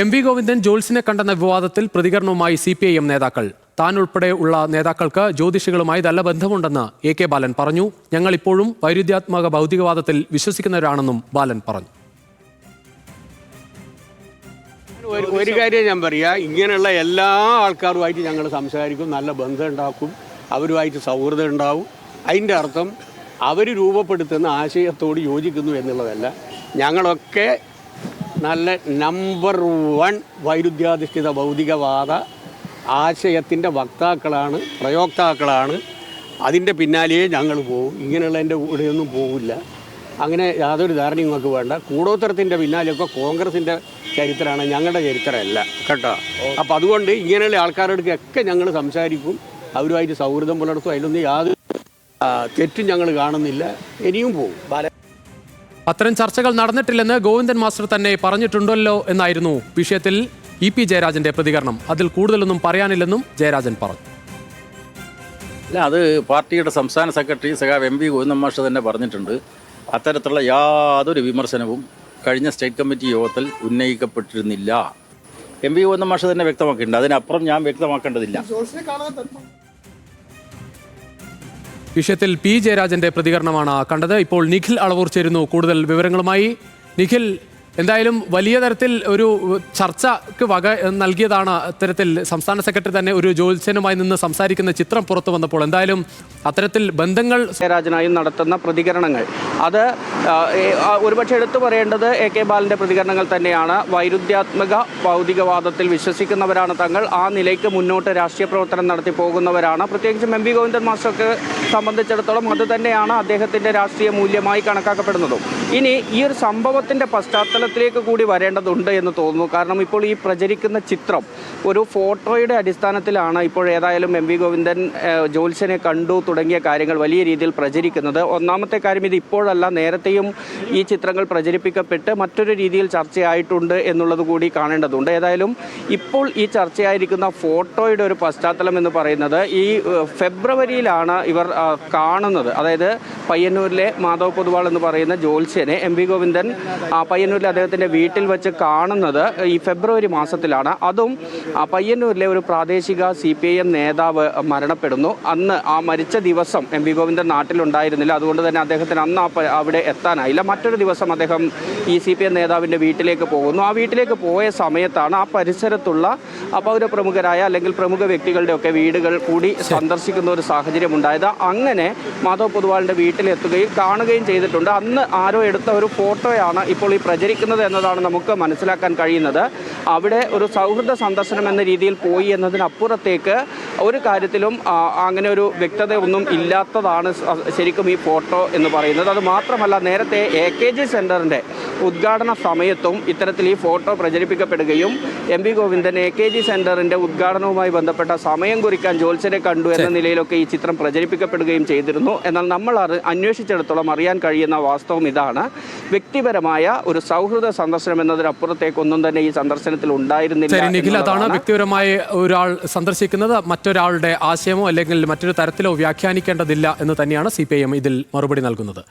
MV. Govindan ജോത്സ്യനെ കണ്ടെന്ന വിവാദത്തിൽ പ്രതികരണവുമായി CPIM നേതാക്കൾ. താൻ ഉൾപ്പെടെയുള്ള നേതാക്കൾക്ക് ജ്യോതിഷികളുമായി നല്ല ബന്ധമുണ്ടെന്ന് AK ബാലൻ പറഞ്ഞു. ഞങ്ങൾ ഇപ്പോഴും വൈരുദ്ധ്യാത്മക ഭൗതികവാദത്തിൽ വിശ്വസിക്കുന്നവരാണെന്നും ബാലൻ പറഞ്ഞു. ഒരു കാര്യം ഞാൻ പറയാം, ഇങ്ങനെയുള്ള എല്ലാ ആൾക്കാരുമായിട്ട് ഞങ്ങൾ സംസാരിക്കും, നല്ല ബന്ധം ഉണ്ടാക്കും, അവരുമായിട്ട് സൗഹൃദം ഉണ്ടാവും. അതിൻ്റെ അർത്ഥം അവർ രൂപപ്പെടുത്തുന്ന ആശയത്തോട് യോജിക്കുന്നു എന്നുള്ളതല്ല. ഞങ്ങളൊക്കെ നല്ല നമ്പർ 1 വൈരുദ്ധ്യാധിഷ്ഠിത ഭൗതികവാദ ആശയത്തിൻ്റെ വക്താക്കളാണ്, പ്രയോക്താക്കളാണ്. അതിൻ്റെ പിന്നാലെയേ ഞങ്ങൾ പോകും. ഇങ്ങനെയുള്ളതിൻ്റെ കൂടെയൊന്നും പോകില്ല. അങ്ങനെ യാതൊരു ധാരണയും നിങ്ങൾക്ക് വേണ്ട. കൂടോത്തരത്തിൻ്റെ പിന്നാലെയൊക്കെ കോൺഗ്രസിൻ്റെ ചരിത്രമാണ്, ഞങ്ങളുടെ ചരിത്രമല്ല കേട്ടോ. അപ്പം അതുകൊണ്ട് ഇങ്ങനെയുള്ള ആൾക്കാരോടൊക്കെ ഞങ്ങൾ സംസാരിക്കും, അവരുമായിട്ട് സൗഹൃദം പുലർത്തും. അതിലൊന്നും യാതൊരു തെറ്റും ഞങ്ങൾ കാണുന്നില്ല. ഇനിയും പോകും. അത്തരം ചർച്ചകൾ നടന്നിട്ടില്ലെന്ന് ഗോവിന്ദൻ മാസ്റ്റർ തന്നെ പറഞ്ഞിട്ടുണ്ടല്ലോ എന്നായിരുന്നു വിഷയത്തിൽ EP ജയരാജന്റെ പ്രതികരണം. അതിൽ കൂടുതലൊന്നും പറയാനില്ലെന്നും ജയരാജൻ പറഞ്ഞു. അല്ല, അത് പാർട്ടിയുടെ സംസ്ഥാന സെക്രട്ടറി സഖാവ് MV ഗോവിന്ദൻ മാസ്റ്റർ തന്നെ പറഞ്ഞിട്ടുണ്ട്. അത്തരത്തിലുള്ള യാതൊരു വിമർശനവും കഴിഞ്ഞ സ്റ്റേറ്റ് കമ്മിറ്റി യോഗത്തിൽ ഉന്നയിക്കപ്പെട്ടിരുന്നില്ല. MV ഗോവിന്ദൻ മാസ്റ്റർ തന്നെ വ്യക്തമാക്കിയിട്ടുണ്ട്. അതിനപ്പുറം ഞാൻ വ്യക്തമാക്കേണ്ടതില്ല. വിഷയത്തിൽ P ജയരാജന്റെ പ്രതികരണമാണ് കണ്ടത്. ഇപ്പോൾ നിഖിൽ അളവൂർ ചേരുന്നു കൂടുതൽ വിവരങ്ങളുമായി. നിഖിൽ, എന്തായാലും വലിയ തരത്തിൽ ഒരു ചർച്ചയ്ക്ക് വക നൽകിയതാണ് അത്തരത്തിൽ സംസ്ഥാന സെക്രട്ടറി തന്നെ ഒരു ജ്യോത്സ്യനുമായി നിന്ന് സംസാരിക്കുന്ന ചിത്രം പുറത്തു വന്നപ്പോൾ. എന്തായാലും അത്തരത്തിൽ ബന്ധങ്ങൾ ജയരാജനായും നടത്തുന്ന പ്രതികരണങ്ങൾ, അത് ഒരുപക്ഷെ എടുത്തു പറയേണ്ടത് AK ബാലന്റെ പ്രതികരണങ്ങൾ തന്നെയാണ്. വൈരുദ്ധ്യാത്മക ഭൗതികവാദത്തിൽ വിശ്വസിക്കുന്നവരാണ് തങ്ങൾ. ആ നിലയ്ക്ക് മുന്നോട്ട് രാഷ്ട്രീയ പ്രവർത്തനം നടത്തി പോകുന്നവരാണ്. പ്രത്യേകിച്ചും MV ഗോവിന്ദൻ മാസ്റ്റർക്ക് സംബന്ധിച്ചിടത്തോളം അത് തന്നെയാണ് അദ്ദേഹത്തിൻ്റെ രാഷ്ട്രീയ മൂല്യമായി കണക്കാക്കപ്പെടുന്നതും. ഇനി ഈ ഒരു സംഭവത്തിൻ്റെ പശ്ചാത്തലത്തിലേക്ക് കൂടി വരേണ്ടതുണ്ട് എന്ന് തോന്നുന്നു. കാരണം ഇപ്പോൾ ഈ പ്രചരിക്കുന്ന ചിത്രം ഒരു ഫോട്ടോയുടെ അടിസ്ഥാനത്തിലാണ് ഇപ്പോൾ ഏതായാലും MV ഗോവിന്ദൻ ജോത്സ്യനെ കണ്ടു തുടങ്ങിയ കാര്യങ്ങൾ വലിയ രീതിയിൽ പ്രചരിക്കുന്നത്. ഒന്നാമത്തെ കാര്യം, ഇത് ഇപ്പോഴല്ല, നേരത്തെയും ഈ ചിത്രങ്ങൾ പ്രചരിപ്പിക്കപ്പെട്ട് മറ്റൊരു രീതിയിൽ ചർച്ചയായിട്ടുണ്ട് എന്നുള്ളത് കൂടി കാണേണ്ടതുണ്ട്. ഏതായാലും ഇപ്പോൾ ഈ ചർച്ചയായിരിക്കുന്ന ഫോട്ടോയുടെ ഒരു പശ്ചാത്തലം എന്ന് പറയുന്നത് ഈ ഫെബ്രുവരിയിലാണ് ഇവർ കാണുന്നത്. അതായത് പയ്യന്നൂരിലെ മാധവ് പൊതുവാൾ എന്ന് പറയുന്ന ജോത്സ്യനെ MV ഗോവിന്ദൻ പയ്യന്നൂരിലെ അദ്ദേഹത്തിൻ്റെ വീട്ടിൽ വെച്ച് കാണുന്നത് ഈ ഫെബ്രുവരി മാസത്തിലാണ്. അതും പയ്യന്നൂരിലെ ഒരു പ്രാദേശിക CPIM നേതാവ് മരണപ്പെടുന്നു. അന്ന് ആ മരിച്ച ദിവസം MV ഗോവിന്ദൻ നാട്ടിലുണ്ടായിരുന്നില്ല. അതുകൊണ്ട് തന്നെ അദ്ദേഹത്തിന് അന്ന് അവിടെ എത്താനായില്ല. മറ്റൊരു ദിവസം അദ്ദേഹം ഈ CPIM നേതാവിൻ്റെ വീട്ടിലേക്ക് പോകുന്നു. ആ വീട്ടിലേക്ക് പോയ സമയത്താണ് ആ പരിസരത്തുള്ള പൗരപ്രമുഖരായ അല്ലെങ്കിൽ പ്രമുഖ വ്യക്തികളുടെയൊക്കെ വീടുകൾ കൂടി സന്ദർശിക്കുന്ന ഒരു സാഹചര്യം ഉണ്ടായത്. അങ്ങനെ മാധവ് പൊതുവാളിൻ്റെ വീട്ടിലെത്തുകയും കാണുകയും ചെയ്തിട്ടുണ്ട്. അന്ന് ആരോ എടുത്ത ഒരു ഫോട്ടോയാണ് ഇപ്പോൾ ഈ പ്രചരിക്കുന്നത് എന്നതാണ് നമുക്ക് മനസ്സിലാക്കാൻ കഴിയുന്നത്. അവിടെ ഒരു സൗഹൃദ സന്ദർശനം എന്ന രീതിയിൽ പോയി എന്നതിനപ്പുറത്തേക്ക് ഒരു കാര്യത്തിലും അങ്ങനെ ഒരു വ്യക്തത ഒന്നും ഇല്ലാത്തതാണ് ശരിക്കും ഈ ഫോട്ടോ എന്ന് പറയുന്നത്. അത് മാത്രമല്ല, നേരത്തെ AKG സെൻറ്ററിൻ്റെ ഉദ്ഘാടന സമയത്തും ഇത്തരത്തിൽ ഈ ഫോട്ടോ പ്രചരിപ്പിക്കപ്പെടുകയും MV ഗോവിന്ദൻ AKG സെൻറ്ററിൻ്റെ ഉദ്ഘാടനവുമായി ബന്ധപ്പെട്ട സമയം കുറിക്കാൻ ജോത്സ്യനെ കണ്ടു എന്ന നിലയിലൊക്കെ ഈ ചിത്രം പ്രചരിപ്പിക്കപ്പെടുകയും ചെയ്തിരുന്നു. എന്നാൽ നമ്മൾ അന്വേഷിച്ചിടത്തോളം അറിയാൻ കഴിയുന്ന വാസ്തവം ഇതാണ്. വ്യക്തിപരമായ ഒരു സൗഹൃദ സന്ദർശനം എന്നതിനപ്പുറത്തേക്കൊന്നും തന്നെ ഈ സന്ദർശനത്തിൽ ഉണ്ടായിരുന്നില്ല. നിഖിൽ, അതാണ് വ്യക്തിപരമായി ഒരാൾ സന്ദർശിക്കുന്നത് മറ്റൊരാളുടെ ആശയമോ അല്ലെങ്കിൽ മറ്റൊരു തരത്തിലോ വ്യാഖ്യാനിക്കേണ്ടതില്ല എന്ന് തന്നെയാണ് CPIM ഇതിൽ മറുപടി നൽകുന്നത്.